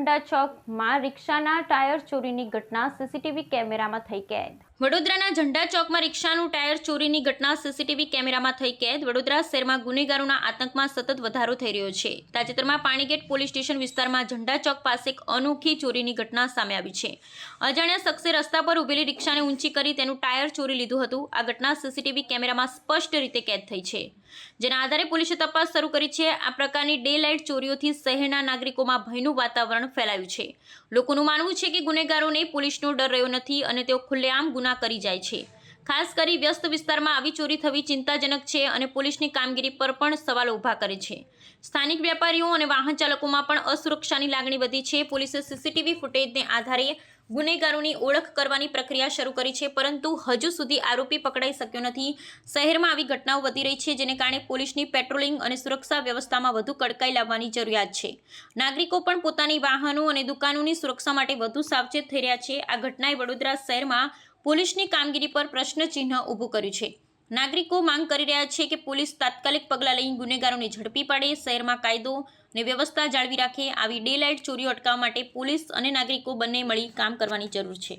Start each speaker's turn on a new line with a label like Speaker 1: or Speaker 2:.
Speaker 1: ઝંડા ચોકમાં રિક્ષાના ટાયર ચોરીની ઘટના સીસીટીવી કેમેરામાં થઈ કેદ। વડોદરાના ઝંડા ચોકમાં રિક્ષાનું ટાયર ચોરીની ઘટના સીસીટીવી કેમેરામાં થઈ કેદ। વડોદરા શહેરમાં ગુનેગારોના આતંકમાં સતત વધારો થઈ રહ્યો છે। તાજેતરમાં પાણીગેટ પોલીસ સ્ટેશન વિસ્તારમાં ઝંડા ચોક પાસે એક અનોખી ચોરીની ઘટના સામે આવી છે। અજાણ્યા શખ્સે રસ્તા પર ઊભેલી રિક્ષાને ઊંચી કરી તેનું ટાયર ચોરી લીધું હતું। આ ઘટના સીસીટીવી કેમેરામાં સ્પષ્ટ રીતે કેદ થઈ છે, જેના આધારે પોલીસે તપાસ શરૂ કરી છે। આ પ્રકારની ડે લાઇટ ચોરીઓથી શહેરના નાગરિકોમાં ભયનું વાતાવરણ ફેલાયું છે। લોકોનું માનવું છે કે ગુનેગારોને પોલીસનો ડર રહ્યો નથી અને તેઓ ખુલ્લેઆમ ગુના કરી જાય છે। ખાસ કરી વ્યસ્ત વિસ્તારમાં આવી ચોરી થવી ચિંતાજનક છે અને પોલીસની કામગીરી પર પણ સવાલો ઊભા કરે છે। સ્થાનિક વેપારીઓ અને વાહન ચાલકોમાં પણ અસુરક્ષાની લાગણી વધી છે। પોલીસે સીસીટીવી ફૂટેજને આધારે ગુનેગારોની ઓળખ કરવાની પ્રક્રિયા શરૂ કરી છે, પરંતુ હજુ સુધી આરોપી પકડાઈ શક્યો નથી। શહેરમાં આવી ઘટનાઓ વધી રહી છે, જેને કારણે પોલીસની પેટ્રોલિંગ અને સુરક્ષા વ્યવસ્થામાં વધુ કડકાઈ લાવવાની જરૂરિયાત છે। નાગરિકો પણ પોતાની વાહનો અને દુકાનોની સુરક્ષા માટે વધુ સાવચેત થઈ રહ્યા છે। આ ઘટનાએ વડોદરા શહેરમાં પોલીસની કામગીરી પર પ્રશ્નચિહ્ન ઊભું કર્યું છે। નાગરિકો માંગ કરી રહ્યા છે કે પોલીસ તાત્કાલિક પગલાં લઈ ગુનેગારોને ઝડપી પાડે, શહેરમાં કાયદો અને વ્યવસ્થા જાળવી રાખે। આવી ડે લાઇટ ચોરીઓ અટકાવવા માટે પોલીસ અને નાગરિકો બંને મળી કામ કરવાની જરૂર છે।